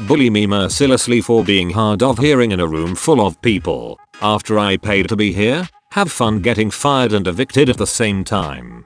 bully me mercilessly for being hard of hearing in a room full of people after I paid to be here, have fun getting fired and evicted at the same time.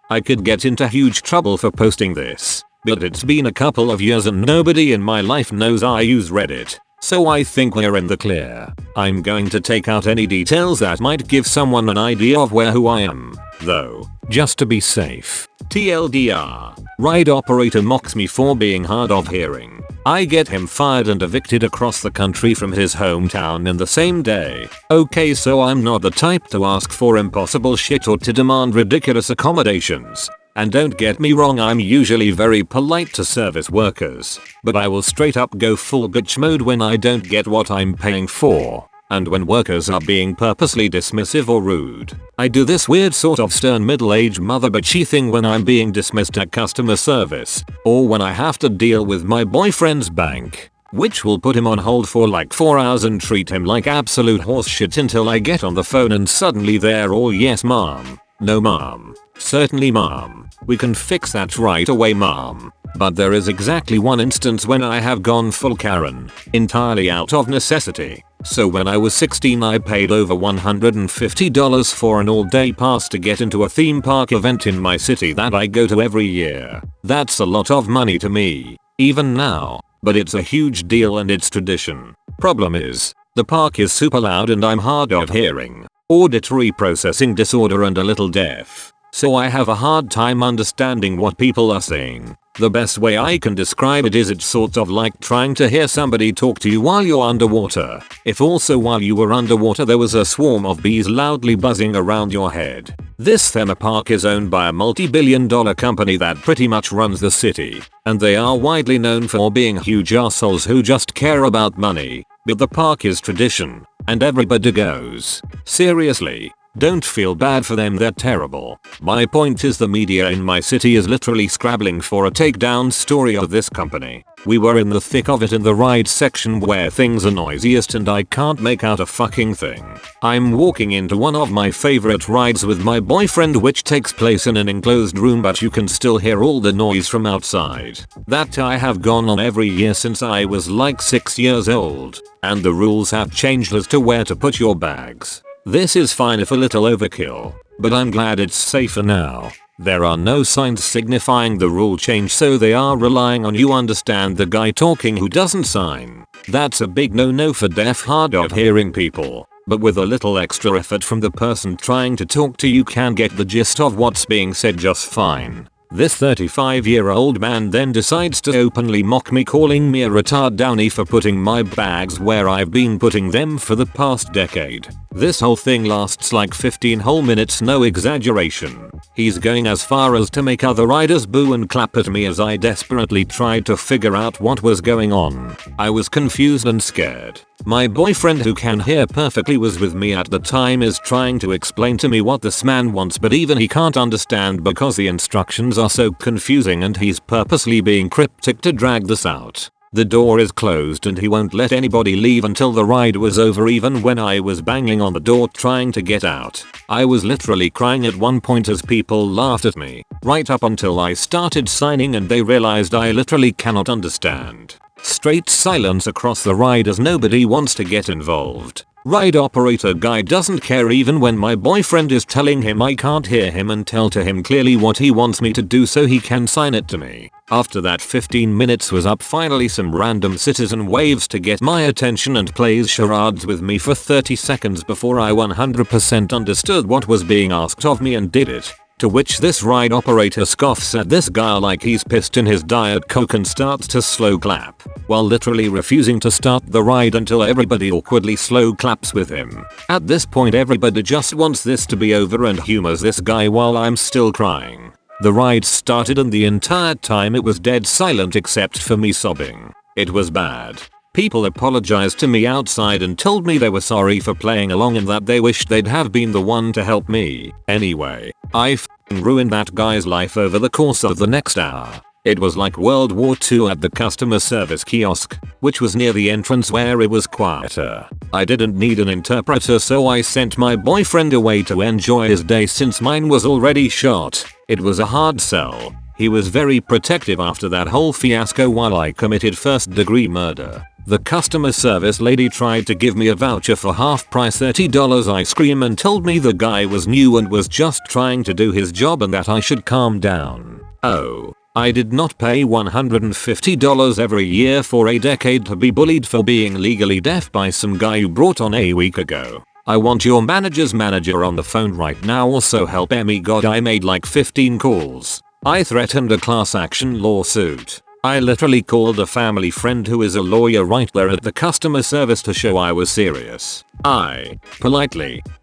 I could get into huge trouble for posting this, but it's been a couple of years and nobody in my life knows I use Reddit, so I think we're in the clear. I'm going to take out any details that might give someone an idea of who I am, though, just to be safe. TLDR, ride operator mocks me for being hard of hearing. I get him fired and evicted across the country from his hometown in the same day. Okay, so I'm not the type to ask for impossible shit or to demand ridiculous accommodations. And don't get me wrong, I'm usually very polite to service workers, but I will straight up go full bitch mode when I don't get what I'm paying for. And when workers are being purposely dismissive or rude. I do this weird sort of stern middle-aged mother bitchy thing when I'm being dismissed at customer service, or when I have to deal with my boyfriend's bank, which will put him on hold for like 4 hours and treat him like absolute horseshit until I get on the phone and suddenly they're all yes ma'am, no ma'am, certainly ma'am, we can fix that right away ma'am. But there is exactly one instance when I have gone full Karen, entirely out of necessity. So when I was 16 I paid over $150 for an all-day pass to get into a theme park event in my city that I go to every year. That's a lot of money to me, even now, but it's a huge deal and it's tradition. Problem is, the park is super loud and I'm hard of hearing, auditory processing disorder and a little deaf. So I have a hard time understanding what people are saying. The best way I can describe it is it's sort of like trying to hear somebody talk to you while you're underwater. If also while you were underwater there was a swarm of bees loudly buzzing around your head. This theme park is owned by a multi-billion-dollar company that pretty much runs the city, and they are widely known for being huge assholes who just care about money. But the park is tradition, and everybody goes. Seriously. Don't feel bad for them, they're terrible. My point is the media in my city is literally scrabbling for a takedown story of this company. We were in the thick of it in the ride section where things are noisiest and I can't make out a fucking thing. I'm walking into one of my favorite rides with my boyfriend which takes place in an enclosed room but you can still hear all the noise from outside. That I have gone on every year since I was like 6 years old, and the rules have changed as to where to put your bags. This is fine if a little overkill, but I'm glad it's safer now. There are no signs signifying the rule change so they are relying on you understand the guy talking who doesn't sign. That's a big no for deaf hard of hearing people, but with a little extra effort from the person trying to talk to you can get the gist of what's being said just fine. This 35-year-old man then decides to openly mock me, calling me a retard downy for putting my bags where I've been putting them for the past decade. This whole thing lasts like 15 whole minutes, no exaggeration. He's going as far as to make other riders boo and clap at me as I desperately tried to figure out what was going on. I was confused and scared. My boyfriend, who can hear perfectly, was with me at the time, is trying to explain to me what this man wants, but even he can't understand because the instructions are so confusing and he's purposely being cryptic to drag this out. The door is closed and he won't let anybody leave until the ride was over, even when I was banging on the door trying to get out. I was literally crying at one point as people laughed at me, right up until I started signing and they realized I literally cannot understand. Straight silence across the ride as nobody wants to get involved. Ride operator guy doesn't care even when my boyfriend is telling him I can't hear him and tell to him clearly what he wants me to do so he can sign it to me. After that 15 minutes was up, finally some random citizen waves to get my attention and plays charades with me for 30 seconds before I 100% understood what was being asked of me and did it. To which this ride operator scoffs at this guy like he's pissed in his Diet Coke and starts to slow clap, while literally refusing to start the ride until everybody awkwardly slow claps with him. At this point everybody just wants this to be over and humors this guy while I'm still crying. The ride started and the entire time it was dead silent except for me sobbing. It was bad. People apologized to me outside and told me they were sorry for playing along and that they wished they'd have been the one to help me. Anyway, I f***ing ruined that guy's life over the course of the next hour. It was like World War II at the customer service kiosk, which was near the entrance where it was quieter. I didn't need an interpreter, so I sent my boyfriend away to enjoy his day since mine was already shot. It was a hard sell, He was very protective after that whole fiasco while I committed first-degree murder. The customer service lady tried to give me a voucher for half price $30 ice cream and told me the guy was new and was just trying to do his job and that I should calm down. Oh, I did not pay $150 every year for a decade to be bullied for being legally deaf by some guy you brought on a week ago. I want your manager's manager on the phone right now. Also help Emmy. God, I made like 15 calls. I threatened a class action lawsuit. I literally called a family friend who is a lawyer right there at the customer service to show I was serious. I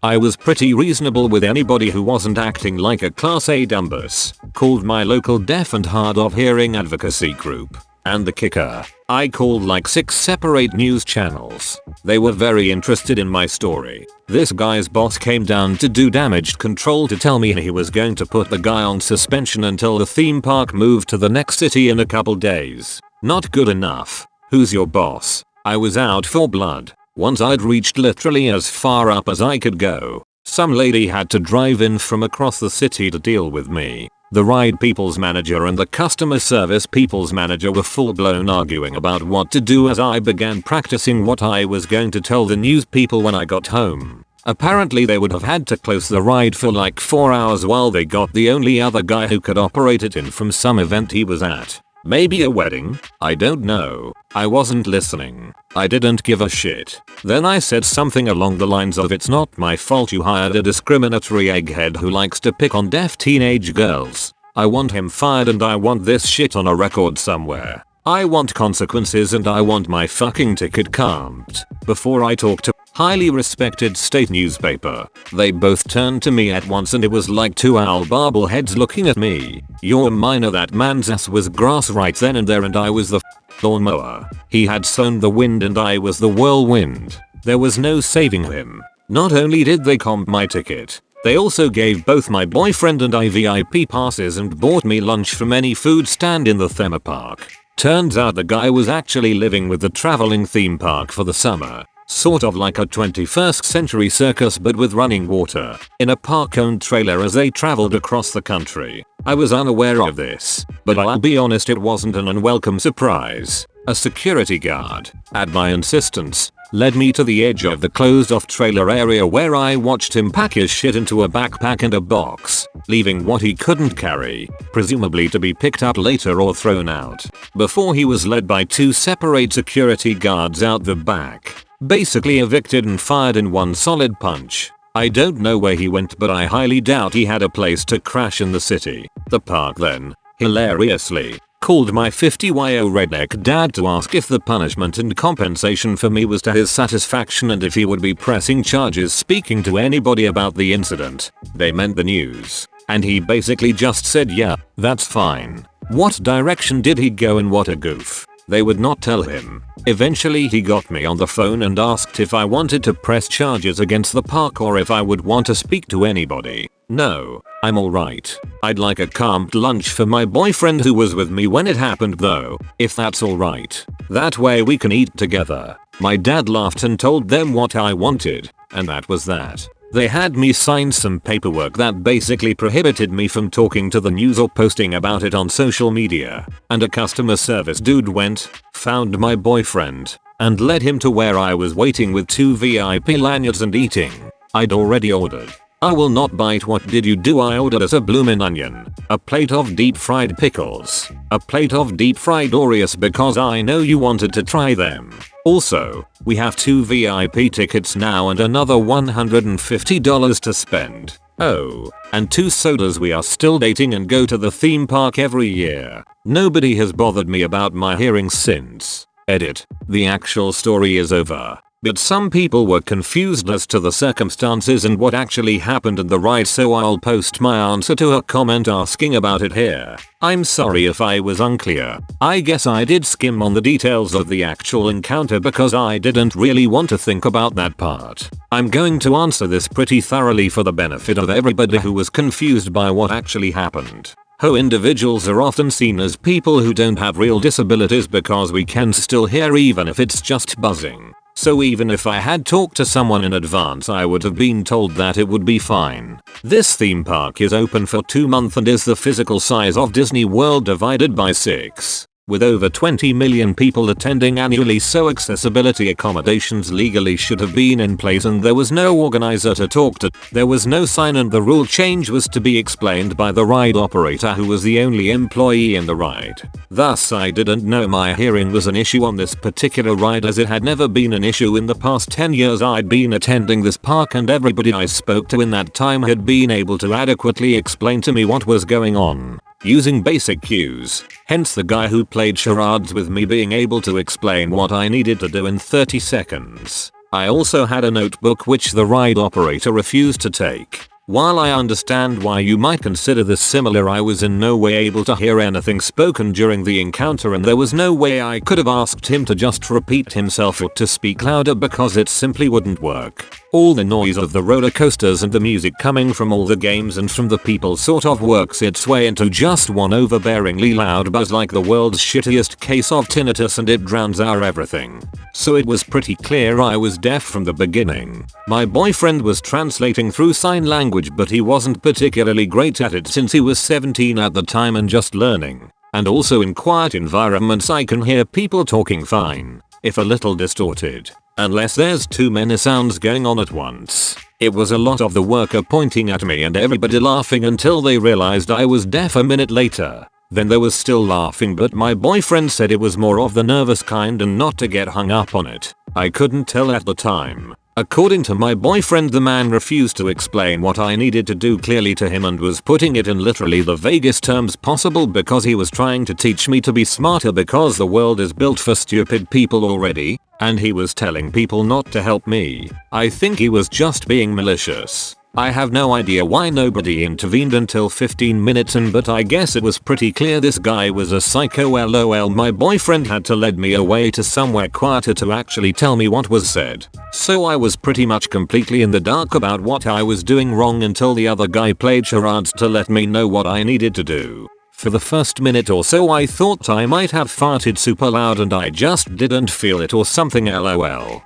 was pretty reasonable with anybody who wasn't acting like a class A dumbass. Called my local deaf and hard of hearing advocacy group. And the kicker, I called like 6 separate news channels. They were very interested in my story. This guy's boss came down to do damage control to tell me he was going to put the guy on suspension until the theme park moved to the next city in a couple days. Not good enough. Who's your boss? I was out for blood. Once I'd reached literally as far up as I could go, some lady had to drive in from across the city to deal with me. The ride people's manager and the customer service people's manager were full-blown arguing about what to do as I began practicing what I was going to tell the news people when I got home. Apparently they would have had to close the ride for like 4 hours while they got the only other guy who could operate it in from some event he was at. Maybe a wedding? I don't know. I wasn't listening. I didn't give a shit. Then I said something along the lines of, it's not my fault you hired a discriminatory egghead who likes to pick on deaf teenage girls. I want him fired and I want this shit on a record somewhere. I want consequences and I want my fucking ticket camped. Before I talk to highly respected state newspaper. They both turned to me at once and it was like 2 owl bobbleheads looking at me. You're a minor. That man's ass was grass right then and there and I was the lawnmower. He had sown the wind and I was the whirlwind. There was no saving him. Not only did they comp my ticket, they also gave both my boyfriend and I VIP passes and bought me lunch from any food stand in the theme park. Turns out the guy was actually living with the traveling theme park for the summer. Sort of like a 21st century circus but with running water, in a park-owned trailer as they traveled across the country. I was unaware of this, but I'll be honest, it wasn't an unwelcome surprise. A security guard, at my insistence, led me to the edge of the closed-off trailer area where I watched him pack his shit into a backpack and a box, leaving what he couldn't carry, presumably to be picked up later or thrown out, before he was led by 2 separate security guards out the back. Basically evicted and fired in one solid punch. I don't know where he went, but I highly doubt he had a place to crash in the city. The park then, hilariously, called my 50-year-old redneck dad to ask if the punishment and compensation for me was to his satisfaction and if he would be pressing charges speaking to anybody about the incident. They meant the news. And he basically just said, yeah, that's fine. What direction did he go in? What a goof. They would not tell him. Eventually he got me on the phone and asked if I wanted to press charges against the park or if I would want to speak to anybody. No, I'm alright. I'd like a camped lunch for my boyfriend who was with me when it happened though, if that's alright. That way we can eat together. My dad laughed and told them what I wanted, and that was that. They had me sign some paperwork that basically prohibited me from talking to the news or posting about it on social media. And a customer service dude went, found my boyfriend, and led him to where I was waiting with 2 VIP lanyards and eating. I'd already ordered. I will not bite. What did you do? I ordered a bloomin' onion, a plate of deep fried pickles, a plate of deep fried Oreos because I know you wanted to try them. Also, we have 2 VIP tickets now and another $150 to spend. Oh, and 2 sodas. We are still dating and go to the theme park every year. Nobody has bothered me about my hearing since. Edit. The actual story is over. But some people were confused as to the circumstances and what actually happened in the ride, so I'll post my answer to a comment asking about it here. I'm sorry if I was unclear. I guess I did skim on the details of the actual encounter because I didn't really want to think about that part. I'm going to answer this pretty thoroughly for the benefit of everybody who was confused by what actually happened. Individuals are often seen as people who don't have real disabilities because we can still hear even if it's just buzzing. So even if I had talked to someone in advance I would have been told that it would be fine. This theme park is open for 2 months and is the physical size of Disney World divided by 6. With over 20 million people attending annually, so accessibility accommodations legally should have been in place and there was no organizer to talk to. There was no sign and the rule change was to be explained by the ride operator who was the only employee in the ride. Thus I didn't know my hearing was an issue on this particular ride, as it had never been an issue in the past 10 years I'd been attending this park, and everybody I spoke to in that time had been able to adequately explain to me what was going on, using basic cues. Hence the guy who played charades with me being able to explain what I needed to do in 30 seconds. I also had a notebook which the ride operator refused to take. While I understand why you might consider this similar, I was in no way able to hear anything spoken during the encounter, and there was no way I could have asked him to just repeat himself or to speak louder because it simply wouldn't work. All the noise of the roller coasters and the music coming from all the games and from the people sort of works its way into just one overbearingly loud buzz, like the world's shittiest case of tinnitus, and it drowns out everything. So it was pretty clear I was deaf from the beginning. My boyfriend was translating through sign language, but he wasn't particularly great at it since he was 17 at the time and just learning. And also in quiet environments I can hear people talking fine, if a little distorted, unless there's too many sounds going on at once. It was a lot of the worker pointing at me and everybody laughing until they realized I was deaf a minute later. Then there was still laughing, but my boyfriend said it was more of the nervous kind and not to get hung up on it. I couldn't tell at the time. According to my boyfriend, the man refused to explain what I needed to do clearly to him and was putting it in literally the vaguest terms possible because he was trying to teach me to be smarter because the world is built for stupid people already, and he was telling people not to help me. I think he was just being malicious. I have no idea why nobody intervened until 15 minutes in, but I guess it was pretty clear this guy was a psycho. LOL. My boyfriend had to lead me away to somewhere quieter to actually tell me what was said. So I was pretty much completely in the dark about what I was doing wrong until the other guy played charades to let me know what I needed to do. For the first minute or so I thought I might have farted super loud and I just didn't feel it or something. LOL.